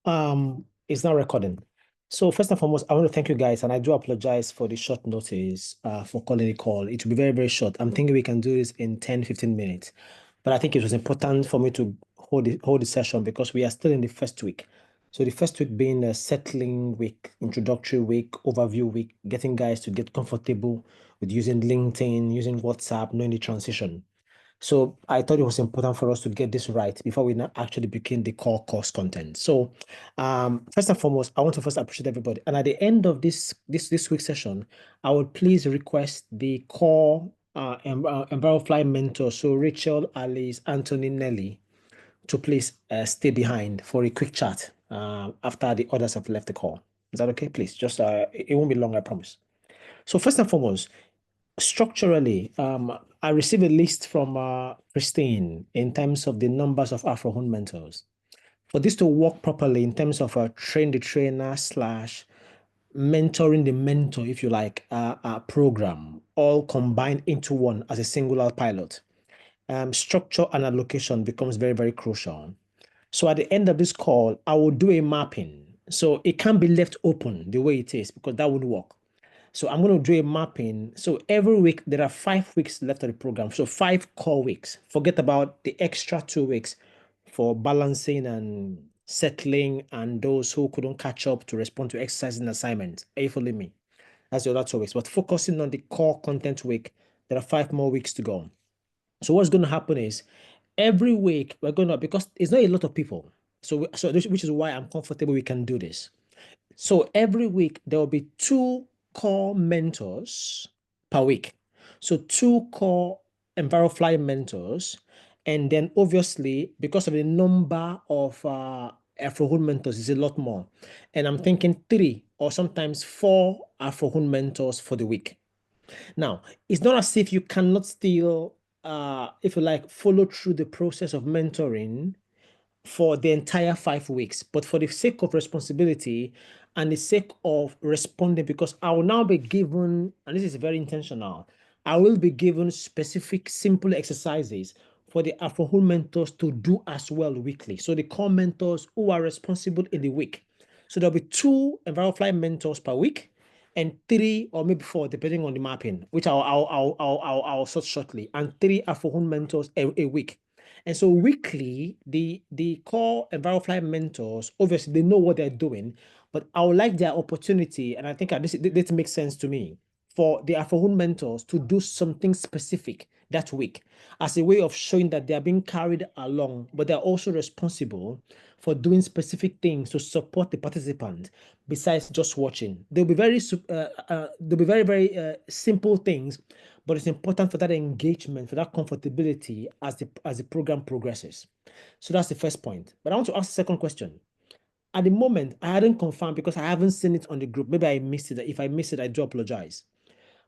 It's not recording. So first and foremost, I want to thank you guys, and I do apologize for the short notice for calling the call. It will be very, very short. I'm thinking we can do this in 10, 15 minutes. But I think it was important for me to hold the session because we are still in the first week. So the first week being a settling week, introductory week, overview week, getting guys to get comfortable with using LinkedIn, using WhatsApp, knowing the transition. So I thought it was important for us to get this right before we now actually begin the core course content. So first and foremost, I want to first appreciate everybody. And at the end of this week's session, I would please request the core Envirofly mentor, so Rachel, Alice, Anthony, Nelly, to please stay behind for a quick chat after the others have left the call. Is that okay? Please, just it won't be long, I promise. So first and foremost, structurally, I received a list from Christine in terms of the numbers of Afro-Home mentors. For this to work properly in terms of a train the trainer slash mentoring the mentor, if you like, program, all combined into one as a singular pilot, structure and allocation becomes very, very crucial. So at the end of this call, I will do a mapping. So it can't be left open the way it is because that would work. So I'm going to do a mapping. So every week, there are 5 weeks left of the program. So 5 core weeks. Forget about the extra 2 weeks for balancing and settling and those who couldn't catch up to respond to exercise and assignments. Are you following me? That's the other 2 weeks. But focusing on the core content week, there are 5 more weeks to go. So what's going to happen is every week we're going to, because it's not a lot of people. Which is why I'm comfortable we can do this. So every week there will be 2 core mentors per week. So 2 core EnviroFly mentors. And then obviously, because of the number of Afro-Hun mentors is a lot more. And I'm thinking 3 or sometimes 4 Afro-Hun mentors for the week. Now, it's not as if you cannot still, if you like, follow through the process of mentoring for the entire 5 weeks, but for the sake of responsibility and the sake of responding, because I will now be given, and this is very intentional, I will be given specific, simple exercises for the Afro-Home mentors to do as well weekly. So the core mentors who are responsible in the week. So there'll be 2 EnviroFly mentors per week and 3 or maybe 4, depending on the mapping, which I'll sort shortly, and 3 Afro-Home mentors a week. And so weekly, the core EnviroFly mentors, obviously they know what they're doing, but I would like their opportunity, and I think this makes sense to me, for the Afro-Home mentors to do something specific that week as a way of showing that they are being carried along, but they're also responsible for doing specific things to support the participant besides just watching. They'll be very, very simple things, but it's important for that engagement, for that comfortability as the program progresses. So that's the first point. But I want to ask the second question. At the moment, I hadn't confirmed because I haven't seen it on the group. Maybe I missed it. If I missed it, I do apologize.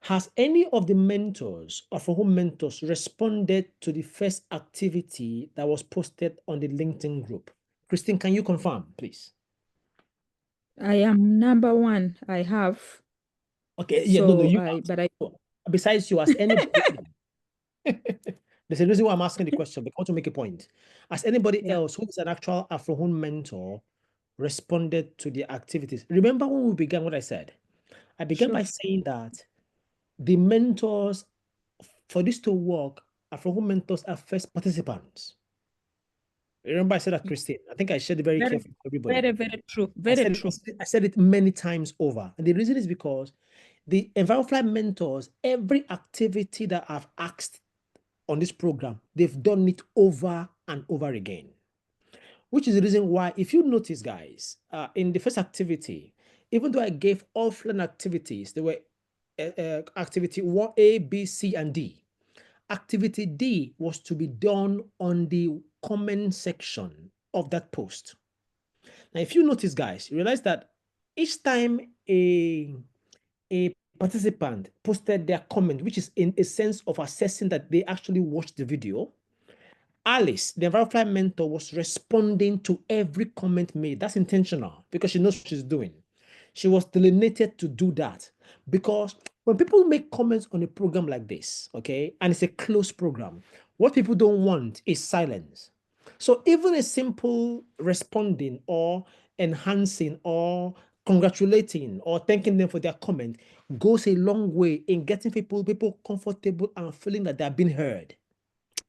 Has any of the mentors or for whom mentors responded to the first activity that was posted on the LinkedIn group? Christine, can you confirm, please? I am number 1. I have. Okay, yeah, no, you. Besides you, has anybody? There's a reason why I'm asking the question, because I want to make a point. Has anybody else who is an actual Afro-Home mentor responded to the activities? Remember when we began what I said? I began by saying that the mentors, for this to work, Afro-Home mentors are first participants. Remember I said that, Christine? I think I shared it very carefully for everybody. Very, very true. Very true. I said it many times over. And the reason is because the EnviroFly mentors, every activity that I've asked on this program, they've done it over and over again. Which is the reason why, if you notice, guys, in the first activity, even though I gave offline activities, there were activity 1A, B, C, and D. Activity D was to be done on the comment section of that post. Now, if you notice, guys, you realize that each time a participant posted their comment, which is in a sense of assessing that they actually watched the video, Alice, the EnviroFly mentor, was responding to every comment made. That's intentional because she knows what she's doing. She was delineated to do that because when people make comments on a program like this, okay, and it's a closed program, what people don't want is silence. So even a simple responding or enhancing or congratulating or thanking them for their comment goes a long way in getting people comfortable and feeling that they're being heard.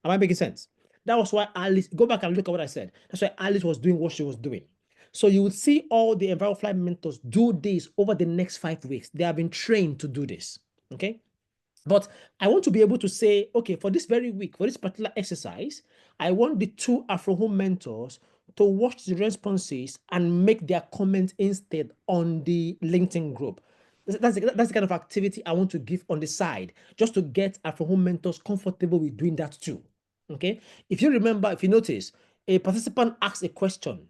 Am I making sense? That was why Alice, go back and look at what I said. That's why Alice was doing what she was doing. So you would see all the EnviroFly mentors do this over the next 5 weeks. They have been trained to do this. Okay. But I want to be able to say, okay, for this very week, for this particular exercise, I want the two Afro Home mentors to watch the responses and make their comments instead on the LinkedIn group. That's the kind of activity I want to give on the side, just to get Afro Home mentors comfortable with doing that too. Okay. If you remember, if you notice, a participant asked a question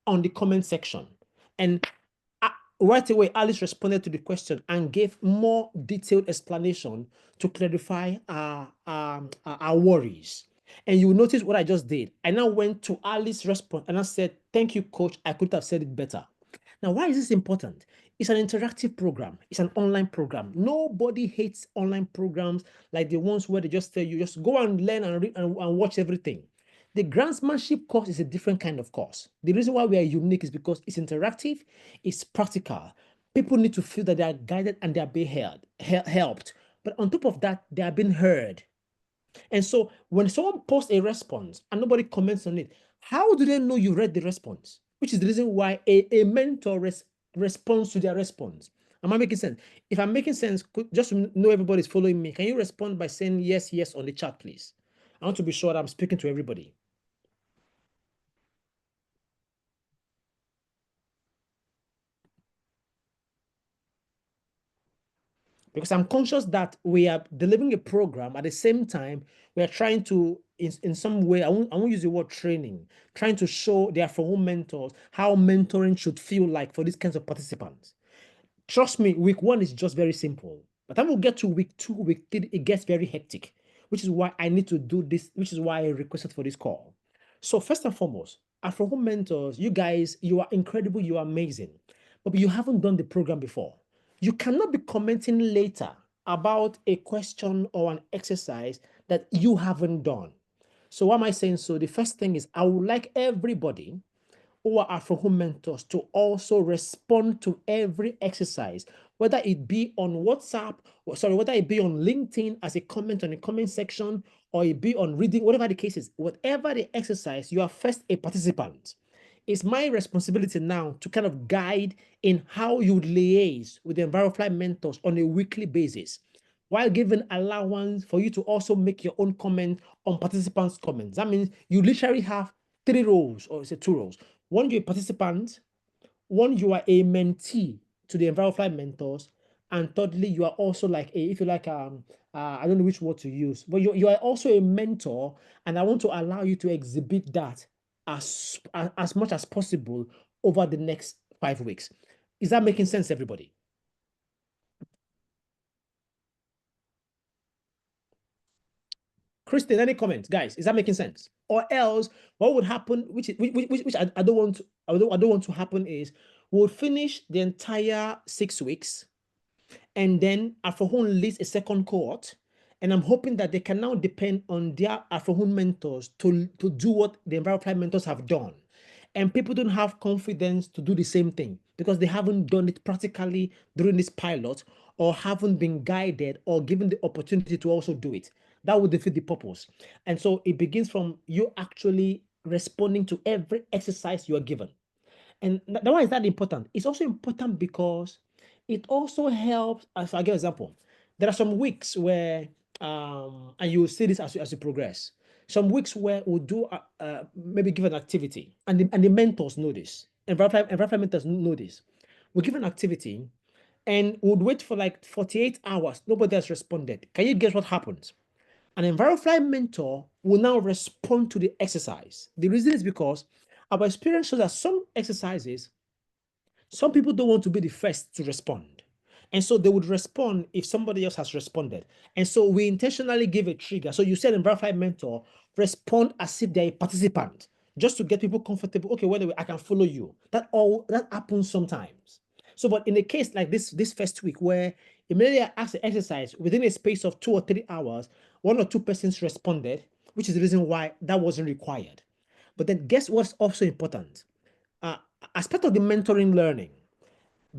on the comment section, and right away, Alice responded to the question and gave more detailed explanation to clarify our worries. And you will notice what I just did. I now went to Alice's response and I said, "Thank you, coach. I could have said it better." Now, why is this important? It's an interactive program. It's an online program. Nobody hates online programs like the ones where they just tell you, just go and learn and read and watch everything. The Grantsmanship course is a different kind of course. The reason why we are unique is because it's interactive, it's practical. People need to feel that they are guided and they are being helped. But on top of that, they are being heard. And so when someone posts a response and nobody comments on it, how do they know you read the response? Which is the reason why a mentor responds to their response. Am I making sense? If I'm making sense, just to know everybody's following me, can you respond by saying yes, yes on the chat, please? I want to be sure that I'm speaking to everybody. Because I'm conscious that we are delivering a program at the same time we are trying to in some way, I won't use the word training, trying to show their for home mentors how mentoring should feel like for these kinds of participants. Trust me, week one is just very simple. But then we'll get to week two, week three, it gets very hectic, which is why I need to do this, which is why I requested for this call. So first and foremost, Afro Home Mentors, you guys, you are incredible, you are amazing, but you haven't done the program before. You cannot be commenting later about a question or an exercise that you haven't done. So why am I saying so? The first thing is I would like everybody who are Afro Home mentors to also respond to every exercise, whether it be on WhatsApp, or sorry, whether it be on LinkedIn as a comment on the comment section, or it be on reading, whatever the case is, whatever the exercise, you are first a participant. It's my responsibility now to kind of guide in how you liaise with the EnviroFly mentors on a weekly basis, while giving allowance for you to also make your own comment on participants' comments. That means you literally have three roles, or is it two roles? One, you're a participant. One, you are a mentee to the EnviroFly mentors. And thirdly, you are also like a, if you like, I don't know which word to use, but you are also a mentor. And I want to allow you to exhibit that as much as possible over the next 5 weeks. Is that making sense, everybody? Kristen, any comments, guys? Is that making sense? Or else, what would happen? Which I don't want. I don't want to happen is we'll finish the entire 6 weeks, and then Afrohun leads a second cohort, and I'm hoping that they can now depend on their Afrohun mentors to do what the environmental mentors have done. And people don't have confidence to do the same thing because they haven't done it practically during this pilot, or haven't been guided or given the opportunity to also do it. That would defeat the purpose. And so it begins from you actually responding to every exercise you are given. And why is that important? It's also important because it also helps. As I give an example, there are some weeks where, and you will see this as you progress. Some weeks where we'll do maybe give an activity, and the mentors know this. Environmental mentors know this. We give an activity, and we'd wait for like 48 hours. Nobody has responded. Can you guess what happens? An EnviroFly mentor will now respond to the exercise. The reason is because our experience shows that some exercises, some people don't want to be the first to respond. And so they would respond if somebody else has responded. And so we intentionally give a trigger. So you said in Verify Mentor, respond as if they're a participant, just to get people comfortable. Okay, wait, I can follow you. That happens sometimes. So, but in a case like this first week, where immediately I asked the exercise within a space of 2 or 3 hours, one or two persons responded, which is the reason why that wasn't required. But then guess what's also important? as part of the mentoring learning,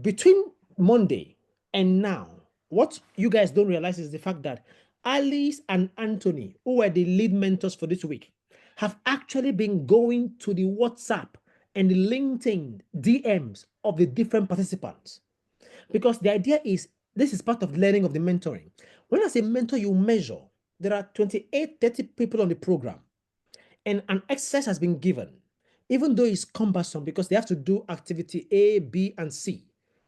between Monday and now, what you guys don't realize is the fact that Alice and Anthony, who were the lead mentors for this week, have actually been going to the WhatsApp and the LinkedIn DMs of the different participants. Because the idea is this is part of learning of the mentoring. When I say mentor, you measure. There are 28, 30 people on the program, and an exercise has been given, even though it's cumbersome because they have to do activity A, B, and C.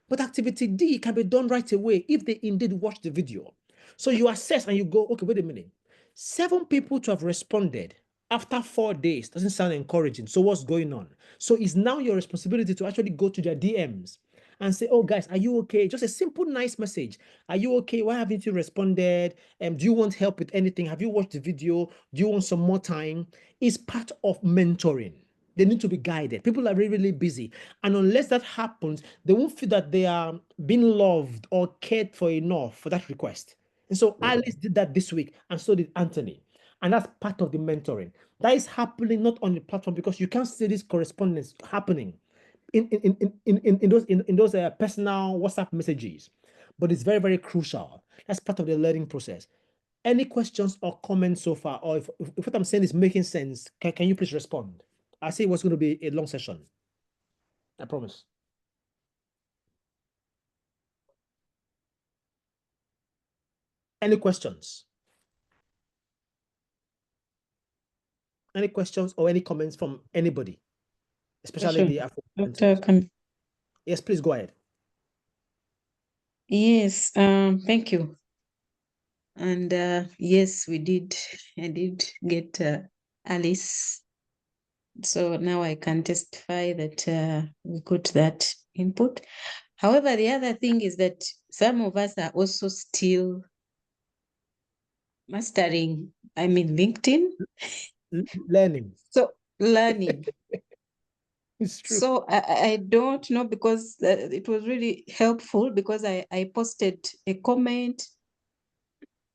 But activity D can be done right away if they indeed watch the video. So you assess and you go, okay, wait a minute. 7 people to have responded after 4 days doesn't sound encouraging. So what's going on? So it's now your responsibility to actually go to their DMs and say, oh, guys, are you okay? Just a simple, nice message. Are you okay? Why haven't you responded? Do you want help with anything? Have you watched the video? Do you want some more time? It's part of mentoring. They need to be guided. People are really, really busy. And unless that happens, they won't feel that they are being loved or cared for enough for that request. And so Alice did that this week, and so did Anthony. And that's part of the mentoring. That is happening not on the platform because you can't see this correspondence happening in those personal WhatsApp messages. But it's very, very crucial. That's part of the learning process. Any questions or comments so far? Or if what I'm saying is making sense, can you please respond? I say it was going to be a long session. I promise. Any questions? Any questions or any comments from anybody, especially Question, the Afro Dr. mentors? Kan. Yes, please go ahead. Yes, thank you. And yes, we did. I did get Alice. So now I can testify that we got that input. However, the other thing is that some of us are also still mastering, LinkedIn. Learning. So learning. It's true. So I don't know because it was really helpful because I posted a comment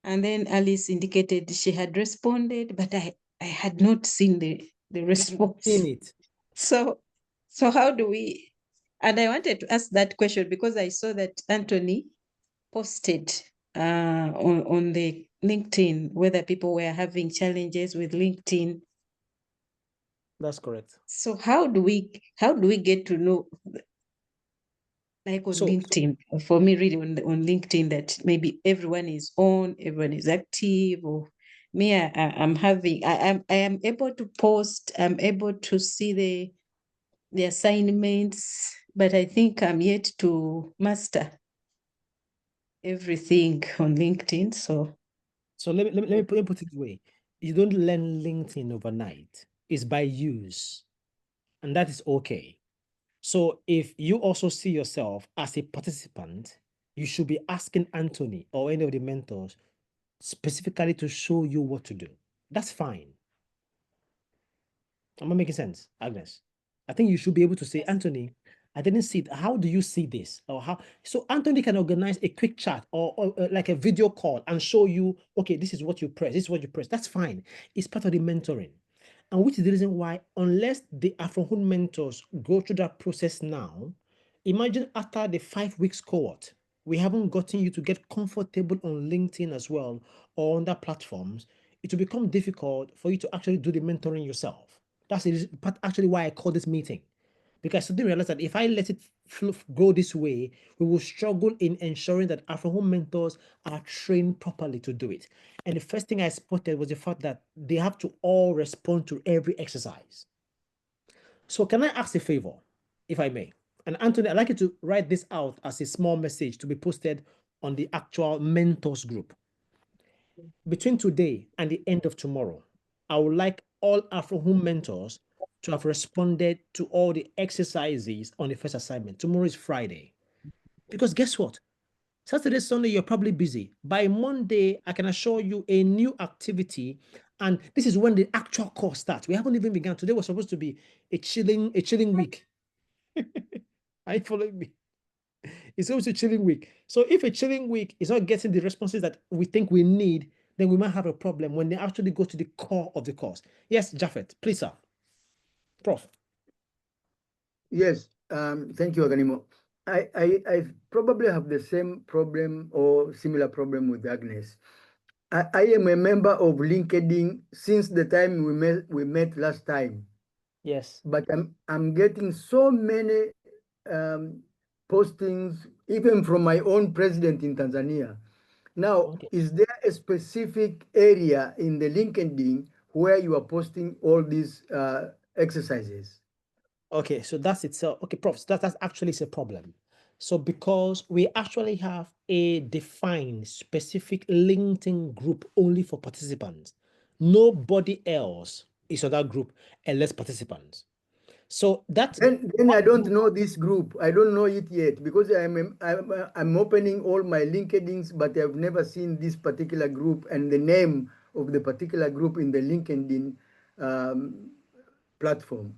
and then Alice indicated she had responded, but I had not seen the response. In it. So how do we, and I wanted to ask that question because I saw that Anthony posted on the LinkedIn whether people were having challenges with LinkedIn. That's correct. So how do we get to know, like on So LinkedIn, for me really on LinkedIn, that maybe everyone is on, everyone is active, or me, I am able to post, I'm able to see the assignments, but I think I'm yet to master everything on LinkedIn. So let me put it this way. You don't learn LinkedIn overnight. It's by use, and that is okay. So if you also see yourself as a participant, you should be asking Anthony or any of the mentors specifically to show you what to do. That's fine. Am I making sense, Agnes? I think you should be able to say, yes. Anthony, I didn't see it. How do you see this? Or how? So Anthony can organize a quick chat or like a video call and show you, okay, this is what you press. This is what you press. That's fine. It's part of the mentoring. And which is the reason why, unless the Afrohood mentors go through that process now, imagine after the 5 weeks cohort, we haven't gotten you to get comfortable on LinkedIn as well or on other platforms. It will become difficult for you to actually do the mentoring yourself. That's actually why I call this meeting. Because I suddenly realized that if I let it go this way, we will struggle in ensuring that Afro Home mentors are trained properly to do it. And the first thing I spotted was the fact that they have to all respond to every exercise. So can I ask a favor, if I may? And Anthony, I'd like you to write this out as a small message to be posted on the actual mentors group. Between today and the end of tomorrow, I would like all Afro Home mentors to have responded to all the exercises on the first assignment. Tomorrow is Friday. Because guess what? Saturday, Sunday, you're probably busy. By Monday, I can assure you a new activity. And this is when the actual course starts. We haven't even begun. Today was supposed to be a chilling week. Are you following me? It's always a chilling week. So if a chilling week is not getting the responses that we think we need, then we might have a problem when they actually go to the core of the course. Yes, Japheth, please, sir. Prof. Yes, thank you, Aganimo. I probably have the same problem or similar problem with Agnes. I am a member of LinkedIn since the time we met last time, Yes. but I'm getting so many postings, even from my own president in Tanzania. Now, Okay. is there a specific area in the LinkedIn where you are posting all these exercises? Okay, so that's itself. Okay, prof, that's actually is a problem. So because we actually have a defined specific LinkedIn group only for participants, nobody else is on that group unless participants. So that Then I don't know this group. I don't know it yet because I'm opening all my LinkedIn's, but I've never seen this particular group and the name of the particular group in the LinkedIn um, platform.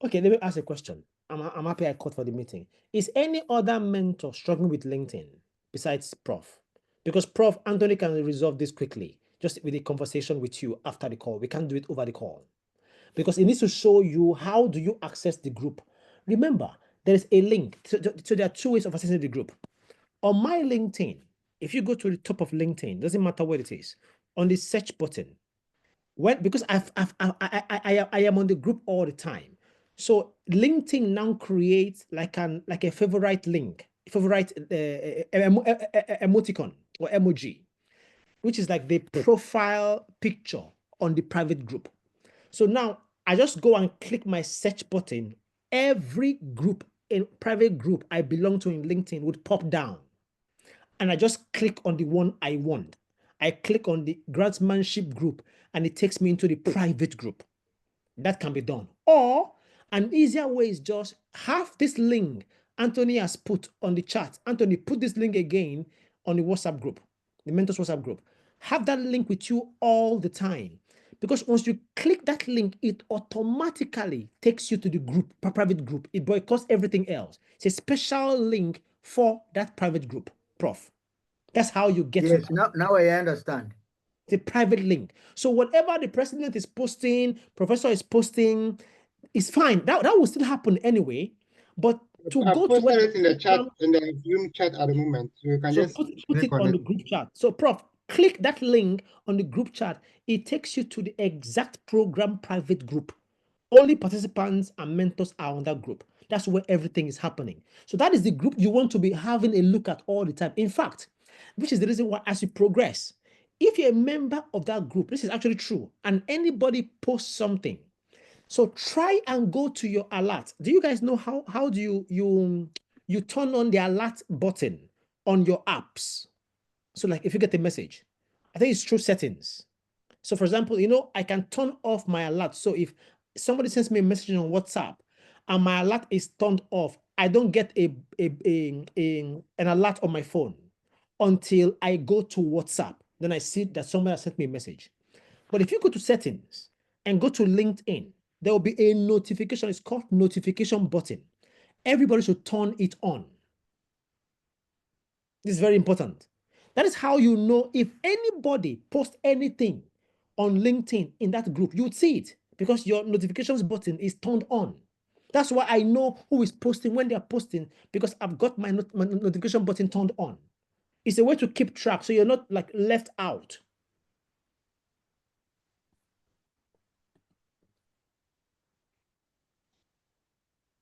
okay, let me ask a question. I'm happy I called for the meeting. Is any other mentor struggling with LinkedIn besides Prof? Because Prof Anthony can resolve this quickly, just with a conversation with you after the call. We can't do it over the call. Because it needs to show you how do you access the group. Remember, there is a link. So there are two ways of accessing the group. On my LinkedIn, if you go to the top of LinkedIn, doesn't matter where it is, on the search button, because I am on the group all the time. So LinkedIn now creates like a favorite link, favorite emoticon or emoji, which is like the profile picture on the private group. So now I just go and click my search button. Every group in private group I belong to in LinkedIn would pop down. And I just click on the one I want. I click on the Grantsmanship group and it takes me into the private group. That can be done. Or an easier way is just have this link Anthony has put on the chat. Anthony, put this link again on the WhatsApp group, the mentors WhatsApp group. Have that link with you all the time. Because once you click that link, it automatically takes you to the group, private group. It boycotts everything else. It's a special link for that private group, Prof. That's how you get to Yes, now I understand. the private link. So whatever the president is posting, professor is posting, is fine. That will still happen anyway. But to I've go to where posted it in the chat, in the Zoom chat at the moment. So you can so just put click it on on it. the group chat. So Prof, click that link on the group chat. It takes you to the exact program private group. Only participants and mentors are on that group. That's where everything is happening. So that is the group you want to be having a look at all the time. In fact, which is the reason why as you progress, if you're a member of that group, this is actually true, and anybody posts something, so try and go to your alert. Do you guys know how do you turn on the alert button on your apps? So like if you get a message, I think it's through settings. So for example, I can turn off my alert. So if somebody sends me a message on WhatsApp and my alert is turned off, I don't get an alert on my phone until I go to WhatsApp. Then I see that somebody has sent me a message. But if you go to settings and go to LinkedIn, there will be a notification. It's called notification button. Everybody should turn it on. This is very important. That is how you know if anybody posts anything on LinkedIn in that group, you would see it because your notifications button is turned on. That's why I know who is posting when they are posting because I've got my notification button turned on. It's a way to keep track so you're not like left out.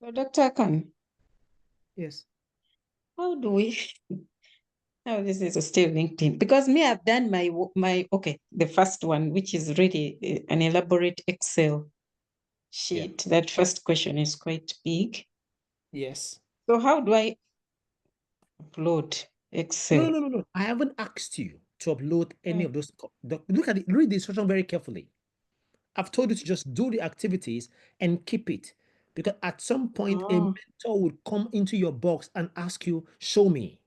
So Dr. Khan, Yes. how do we oh, this is still LinkedIn because me, I've done okay, the first one, which is really an elaborate Excel sheet. That first question is quite big. Yes. So how do I upload Excel? No. I haven't asked you to upload any of those. Look at it, read the instruction very carefully. I've told you to just do the activities and keep it. Because at some point, a Oh. mentor would come into your box and ask you, show me.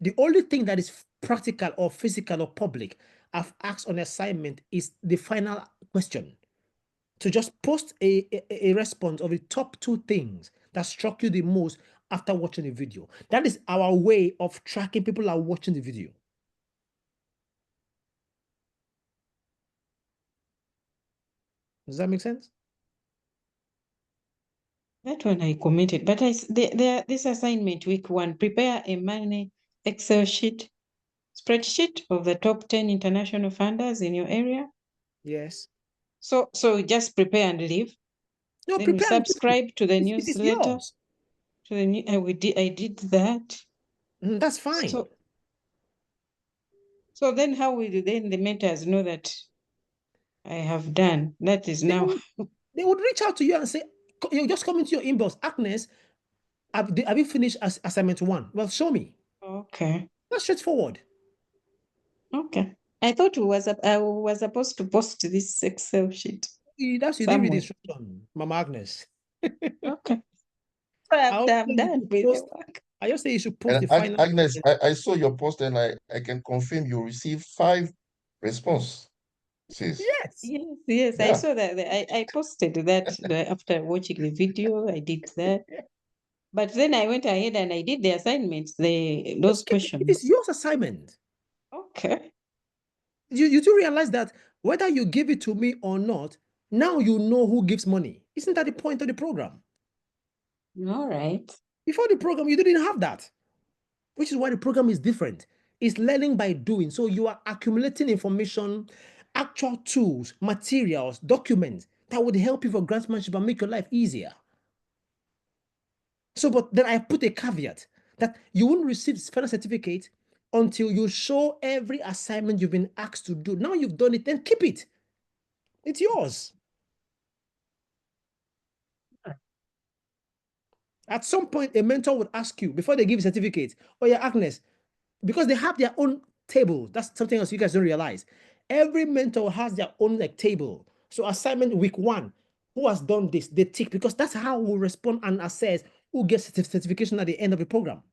The only thing that is practical or physical or public I've asked on assignment is the final question. To just post a response of the top two things that struck you the most after watching the video. That is our way of tracking people are watching the video. Does that make sense? That one I committed, but this assignment week 1, prepare a money Excel spreadsheet of the top 10 international funders in your area. Yes. So just prepare and leave. No, Then we prepare and do it. subscribe to the It is newsletter. yours. To the new, I did that. That's fine. So then how will then the mentors know that I have done? That is now. They would reach out to you and say, you just come into your inbox, Agnes, have you finished assignment 1? Well, show me. Okay. That's straightforward. Okay. I thought I was supposed to post this Excel sheet. That's you didn't read the instruction, Mama Agnes. Okay. So I've done with the work. I just say you should post And the final. Agnes, I saw your post and I can confirm you received 5 responses. Yes. Yes. Yeah. I saw that. I posted that after watching the video. I did that. But then I went ahead and I did the assignments, those questions. It is your assignment. Okay. You do realize that whether you give it to me or not, now you know who gives money. Isn't that the point of the program? All right. Before the program, you didn't have that, which is why the program is different. It's learning by doing. So you are accumulating information, actual tools, materials, documents that would help you for grantsmanship and make your life easier. So, but then I put a caveat that you won't receive final certificate until you show every assignment you've been asked to do. Now you've done it, then keep it. It's yours. At some point, a mentor would ask you before they give a certificate, oh yeah, Agnes, because they have their own table. That's something else you guys don't realize. Every mentor has their own table. So assignment week 1, who has done this? They tick, because that's how we'll respond and assess who gets certification at the end of the program.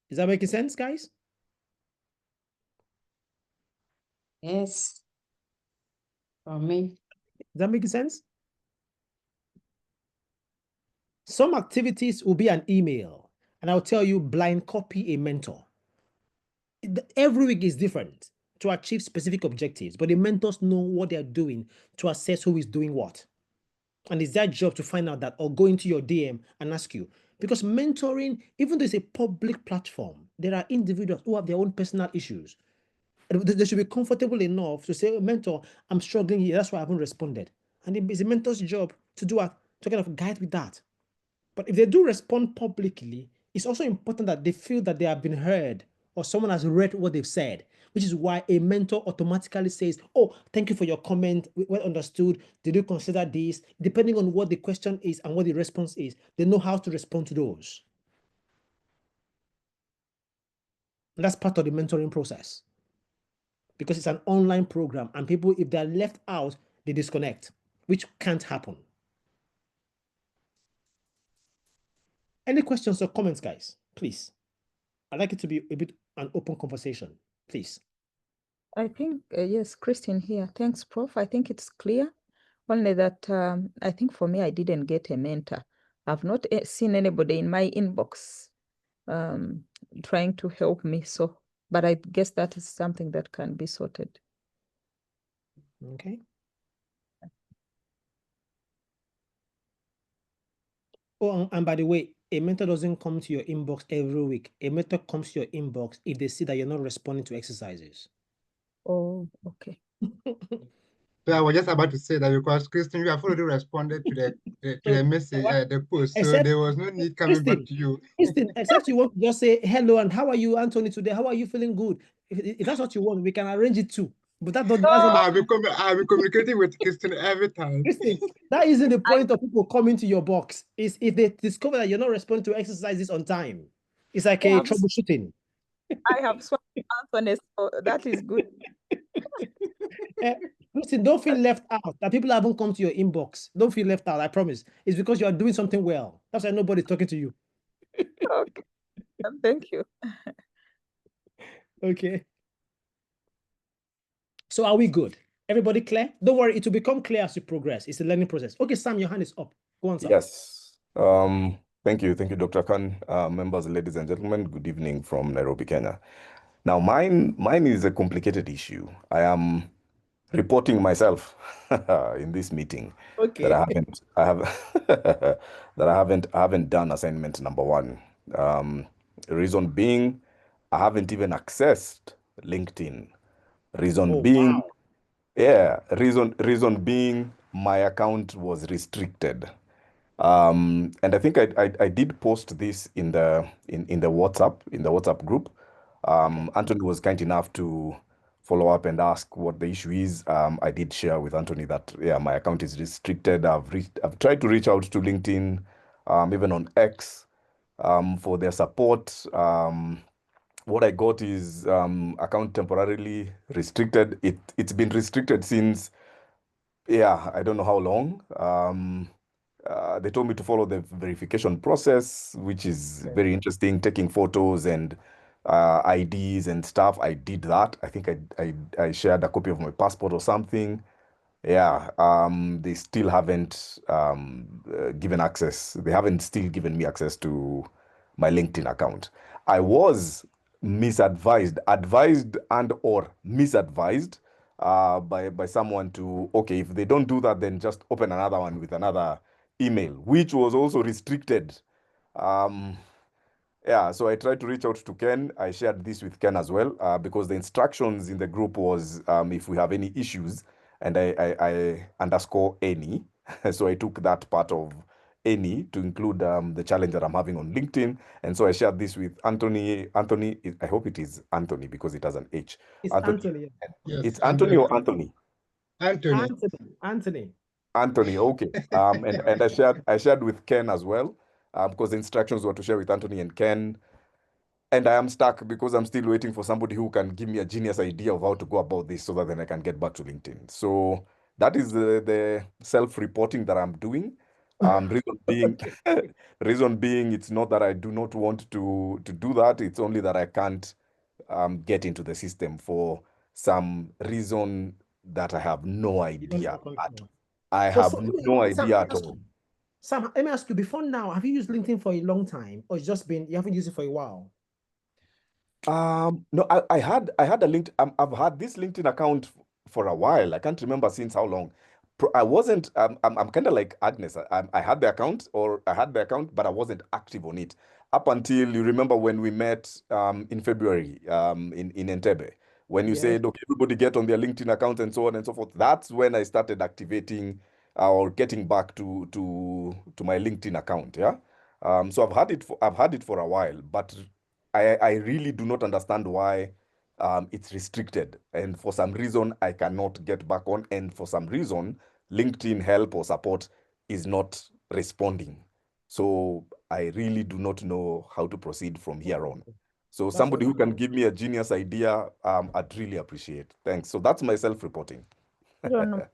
Is that making sense, guys? Yes. For me. Is that making sense? Some activities will be an email, and I'll tell you blind copy a mentor. Every week is different to achieve specific objectives, but the mentors know what they're doing to assess who is doing what. And it's their job to find out that, or go into your DM and ask you. Because mentoring, even though it's a public platform, there are individuals who have their own personal issues. They should be comfortable enough to say, mentor, I'm struggling here. That's why I haven't responded. And it's a mentor's job to to kind of guide with that. But if they do respond publicly, it's also important that they feel that they have been heard or someone has read what they've said, which is why a mentor automatically says, oh, thank you for your comment. Well understood. Did you consider this? Depending on what the question is and what the response is, they know how to respond to those. And that's part of the mentoring process, because it's an online program and people, if they're left out, they disconnect, which can't happen. Any questions or comments, guys? Please. I'd like it to be a bit an open conversation, please. I think, yes, Christine here. Thanks, Prof. I think it's clear. Only that I think for me, I didn't get a mentor. I've not seen anybody in my inbox trying to help me. So, but I guess that is something that can be sorted. Okay. Oh, and by the way, a mentor doesn't come to your inbox every week. A mentor comes to your inbox if they see that you're not responding to exercises. Oh, okay. So I was just about to say that because Christine, you have already responded to the message, the post, so there was no need coming back to you. Christine, except you want to just say hello and how are you, Anthony, today? How are you feeling good? If that's what you want, we can arrange it too. But that doesn't. I'll be communicating with Christine every time. Christine, that isn't the point of people coming to your box. Is if they discover that you're not responding to exercises on time. It's like a troubleshooting. I have swapped Anthony, so that is good. Listen, don't feel left out. That people haven't come to your inbox. Don't feel left out, I promise. It's because you are doing something well. That's why nobody's talking to you. Okay. Thank you. Okay. So are we good? Everybody clear? Don't worry, it will become clear as you progress. It's a learning process. Okay, Sam, your hand is up. Go on, Sam. Yes. Thank you, Dr. Khan. Members, ladies and gentlemen, good evening from Nairobi, Kenya. Now, mine is a complicated issue. I am reporting myself in this meeting that Okay. I have that I haven't done assignment number one. Reason being, I haven't even accessed LinkedIn. Reason Oh, being, wow. yeah, reason being my account was restricted. And I think I did post this in the WhatsApp group. Okay. Anthony was kind enough to follow up and ask what the issue is. I did share with Anthony that yeah, my account is restricted. I've tried to reach out to LinkedIn, even on X, for their support. What I got is account temporarily restricted. It's been restricted since yeah, I don't know how long. They told me to follow the verification process, which is Okay. very interesting, taking photos and IDs and stuff. I did that. I think I shared a copy of my passport or something. Yeah, they still haven't given access. They haven't still given me access to my LinkedIn account. I was advised and or misadvised by someone to, okay, if they don't do that, then just open another one with another email, which was also restricted. Um, yeah, so I tried to reach out to Ken. I shared this with Ken as well, because the instructions in the group was if we have any issues, and I underscore any. So I took that part of any to include the challenge that I'm having on LinkedIn. And so I shared this with Anthony. Anthony, I hope it is Anthony because it has an H. It's Anthony. Anthony. Yes, It's Anthony or Anthony. Anthony? Anthony. Anthony. Anthony, okay. And I shared with Ken as well, because the instructions were to share with Anthony and Ken. And I am stuck because I'm still waiting for somebody who can give me a genius idea of how to go about this so that then I can get back to LinkedIn. So that is the self-reporting that I'm doing. Reason being, Okay. reason being, it's not that I do not want to do that. It's only that I can't get into the system for some reason that I have no You don't idea know at. control. I So have for, no Sam, let idea me at ask all. you. Sam, let me ask you, before now, have you used LinkedIn for a long time or it's just been, you haven't used it for a while? No, I had a link. I've had this LinkedIn account for a while. I can't remember since how long. I wasn't. I'm kind of like Agnes. I had the account, or I had the account, but I wasn't active on it up until you remember when we met in February in Entebbe, when you Yes. said, okay, everybody get on their LinkedIn account and so on and so forth. That's when I started activating or getting back to my LinkedIn account. Yeah. So I've had it for a while, but I really do not understand why it's restricted. And for some reason, I cannot get back on. And for some reason, LinkedIn help or support is not responding. So I really do not know how to proceed from here Oh, on. So that's somebody who unfortunate. can give me a genius idea, I'd really appreciate. Thanks. So that's my self-reporting. I don't know.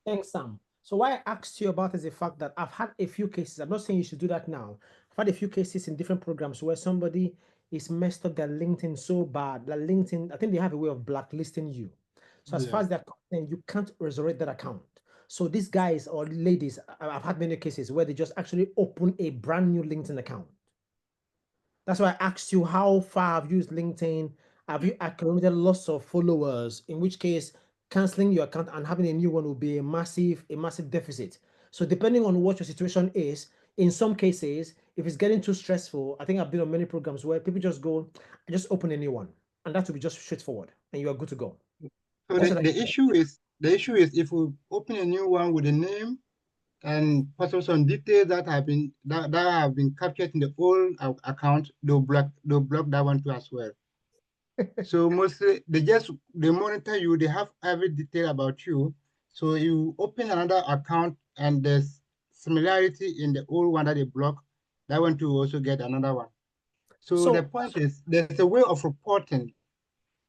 Thanks, Sam. So why I asked you about is the fact that I've had a few cases. I'm not saying you should do that now. I've had a few cases in different programs where somebody is messed up their LinkedIn so bad that LinkedIn, I think they have a way of blacklisting you. So as far Yes. as they're concerned, you can't resurrect that account. So these guys or ladies, I've had many cases where they just actually open a brand new LinkedIn account. That's why I asked you how far have you used LinkedIn? Have you accumulated lots of followers? In which case, canceling your account and having a new one will be a massive deficit. So depending on what your situation is, in some cases, if it's getting too stressful, I think I've been on many programs where people just go, I just open a new one, and that will be just straightforward, and you are good to go. So That's what I the issue is if we open a new one with a name and possibly some details that have been captured in the old account, they'll block that one too as well. So mostly they monitor you, they have every detail about you. So you open another account and there's similarity in the old one that they block, that one to also get another one. So the So point is there's a way of reporting.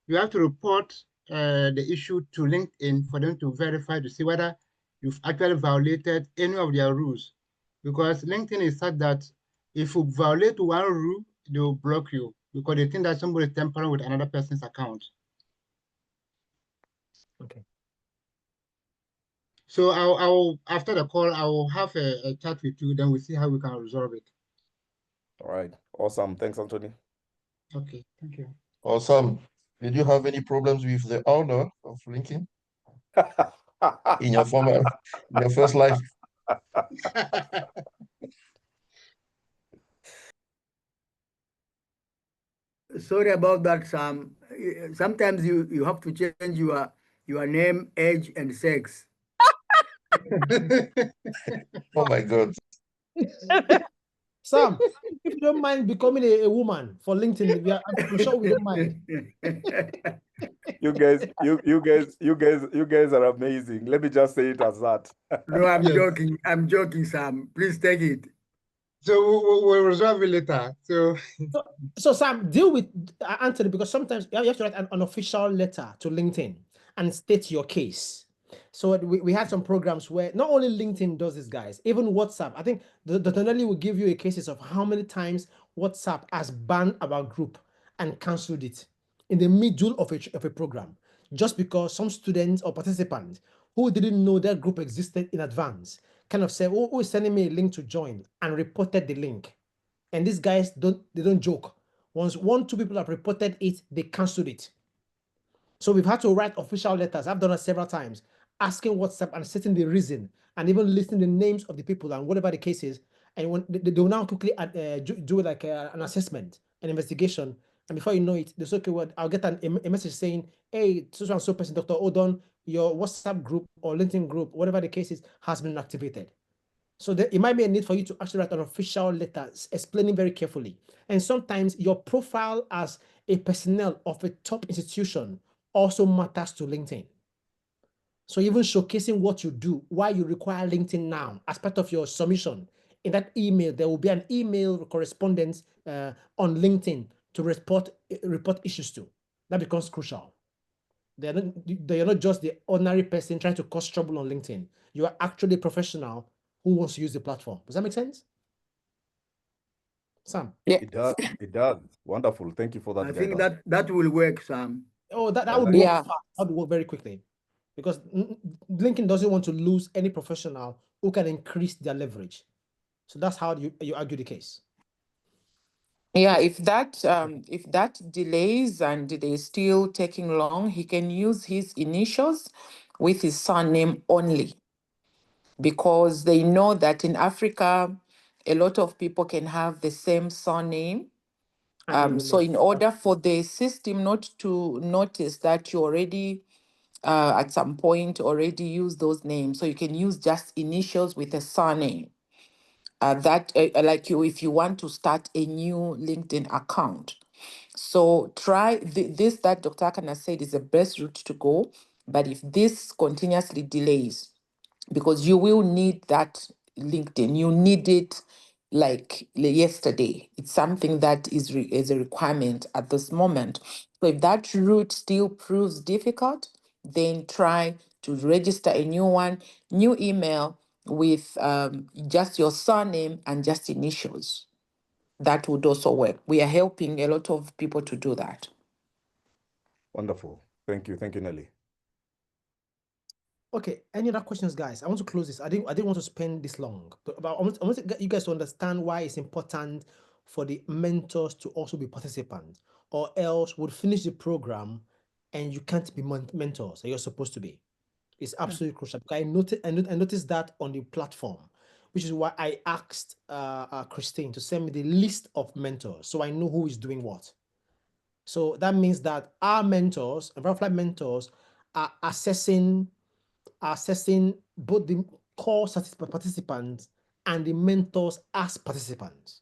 You have to report the issue to LinkedIn for them to verify to see whether you've actually violated any of their rules. Because LinkedIn is such that if you violate one rule, they will block you because they think that somebody is tampering with another person's account. okay. So I'll after the call, I will have a chat with you, then we'll see how we can resolve it. All right. Awesome. Thanks, Anthony. Okay, thank you. Awesome. Did you have any problems with the owner of LinkedIn in your first life? Sorry about that, Sam. Sometimes you have to change your name, age, and sex. Oh my God. Sam, if you don't mind becoming a woman for LinkedIn, I'm sure we don't mind. You guys are amazing. Let me just say it as that. No, I'm Yes. joking. I'm joking, Sam. Please take it. So we'll resolve it later. So Sam, deal with Anthony, because sometimes you have to write an official letter to LinkedIn and state your case. So we had some programs where not only LinkedIn does this, guys, even WhatsApp. I think the Tonelli will give you a cases of how many times WhatsApp has banned our group and canceled it in the middle of a program, just because some students or participants who didn't know their group existed in advance kind of said, "Oh, who is sending me a link to join?" and reported the link. And these guys don't joke. Once 2 people have reported it, they canceled it. So we've had to write official letters. I've done it several times, asking WhatsApp and stating the reason, and even listing the names of the people and whatever the case is. And when they will now quickly do like an assessment, an investigation, and before you know it, they say, okay, well, I'll get a message saying, hey, so and so person, Dr. Odon, your WhatsApp group or LinkedIn group, whatever the case is, has been activated. So it might be a need for you to actually write an official letter explaining very carefully. And sometimes your profile as a personnel of a top institution also matters to LinkedIn. So even showcasing what you do, why you require LinkedIn now as part of your submission. In that email, there will be an email correspondence on LinkedIn to report issues to. That becomes crucial. They are not just the ordinary person trying to cause trouble on LinkedIn. You are actually a professional who wants to use the platform. Does that make sense? Sam? Yeah. It does. It does. Wonderful. Thank you for that I think guidance. that will work, Sam. Oh, that would work Yeah. fast. That would work very quickly. Because LinkedIn doesn't want to lose any professional who can increase their leverage. So that's how you argue the case. Yeah, if that delays and they're still taking long, he can use his initials with his surname only, because they know that in Africa, a lot of people can have the same surname. So in order for the system not to notice that you already at some point already use those names, so you can use just initials with a surname. That like if you want to start a new LinkedIn account. So try this that Dr. Akana said is the best route to go. But if this continuously delays, because you will need that LinkedIn, you need it like yesterday. It's something that is a requirement at this moment. So if that route still proves difficult, then try to register a new one, new email with just your surname and just initials. That would also work. We are helping a lot of people to do that. Wonderful. Thank you. Thank you, Nelly. Okay, any other questions, guys? I want to close this. I didn't want to spend this long, but I want to get you guys to understand why it's important for the mentors to also be participants, or else we'll finish the program and you can't be mentors that you're supposed to be. It's absolutely crucial. Because I noticed that on the platform, which is why I asked Christine to send me the list of mentors so I know who is doing what. So that means that our mentors, Environfly mentors, are assessing both the core participants and the mentors as participants.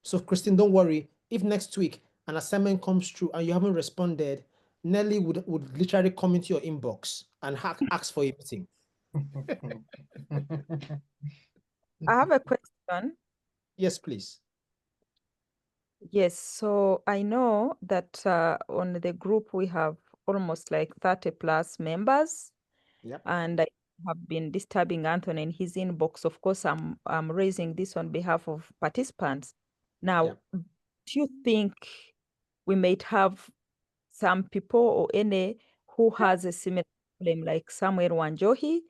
So Christine, don't worry. If next week an assignment comes through and you haven't responded, Nelly would literally come into your inbox and ask for a meeting. I have a question. Yes, please. Yes, so I know that on the group we have almost like 30 plus members. Yep. And I have been disturbing Anthony in his inbox. Of course, I'm raising this on behalf of participants. Now, Yep. do you think we might have some people or any who has a similar problem like Samuel Wanjohi,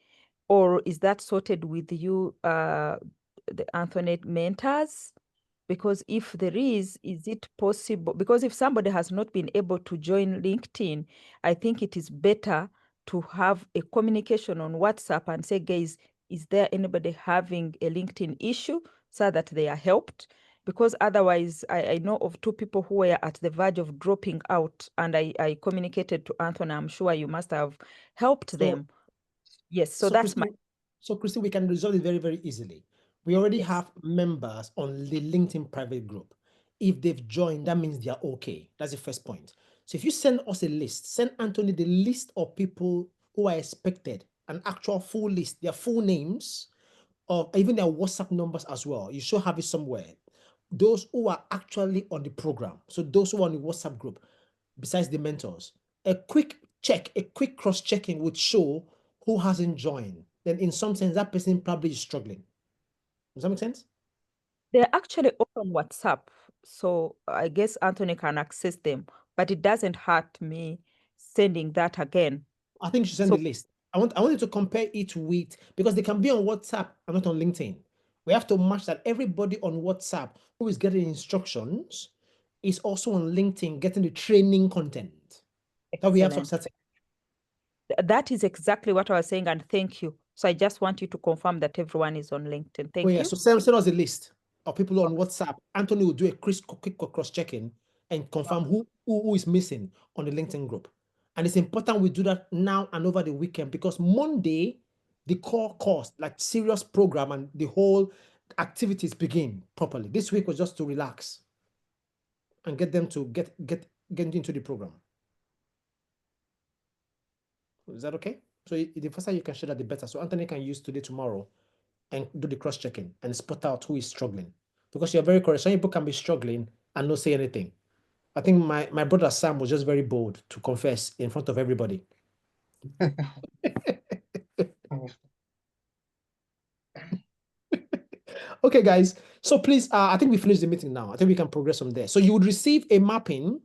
or is that sorted with you, the Anthony mentors? Because if there is it possible? Because if somebody has not been able to join LinkedIn, I think it is better to have a communication on WhatsApp and say, guys, is there anybody having a LinkedIn issue, so that they are helped? Because otherwise, I know of two people who were at the verge of dropping out, and I communicated to Anthony. I'm sure you must have helped them. Yes, so that's my... Christy, we can resolve it very, very easily. We already Yes. have members on the LinkedIn private group. If they've joined, that means they are okay. That's the first point. So if you send us a list, send Anthony the list of people who are expected, an actual full list, their full names, or even their WhatsApp numbers as well. You should have it somewhere. Those who are actually on the program. So those who are on the WhatsApp group, besides the mentors, a quick check, a quick cross-checking would show who hasn't joined. Then in some sense, that person probably is struggling. Does that make sense? They're actually open WhatsApp, so I guess Anthony can access them, but it doesn't hurt me sending that again. I think you should send So the list. I want you to compare it with, because they can be on WhatsApp and not on LinkedIn. We have to match that everybody on WhatsApp who is getting instructions is also on LinkedIn getting the training content that we have to excellent. accept. That is exactly what I was saying, and thank you. So I just want you to confirm that everyone is on LinkedIn. Oh, Thank yeah. you. So send us a list of people on WhatsApp. Anthony will do a quick cross-checking and confirm who is missing on the LinkedIn group. And it's important we do that now and over the weekend, because Monday, the core course, like serious program and the whole activities begin properly. This week was just to relax and get them to get into the program. Is that okay? So the faster you can share that, the better. So Anthony can use today, tomorrow, and do the cross-checking and spot out who is struggling. Because you're very correct. Some people can be struggling and not say anything. I think my brother Sam was just very bold to confess in front of everybody. Okay, guys. So please, I think we finished the meeting now. I think we can progress from there. So you would receive a mapping,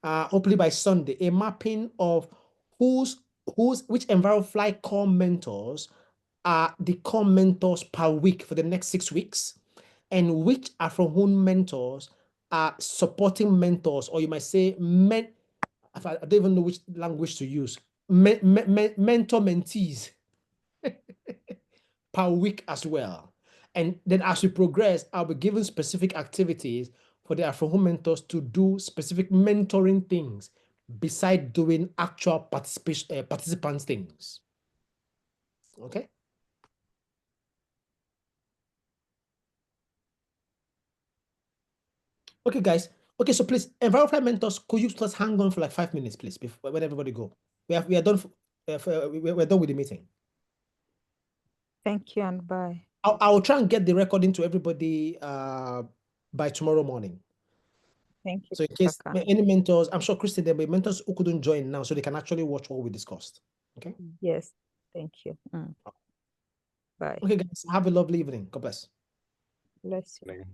hopefully by Sunday, a mapping of which EnviroFly core mentors are the core mentors per week for the next 6 weeks, and which are from whom mentors are supporting mentors, or you might say I don't even know which language to use, mentor mentees per week as well. And then as we progress, I'll be given specific activities for the from home mentors to do specific mentoring things beside doing actual participants things. Okay. Okay, guys. Okay, so please, EnviroFly mentors, could you just hang on for like 5 minutes, please, before when everybody go? We are done. We're done with the meeting. Thank you, and bye. I'll try and get the recording to everybody by tomorrow morning. Thank you. So in case Kaka. any mentors, I'm sure Christy, there will be mentors who couldn't join now, so they can actually watch what we discussed. Okay. Yes, thank you. Bye. Okay, guys. Have a lovely evening. God bless. Bless you. Like,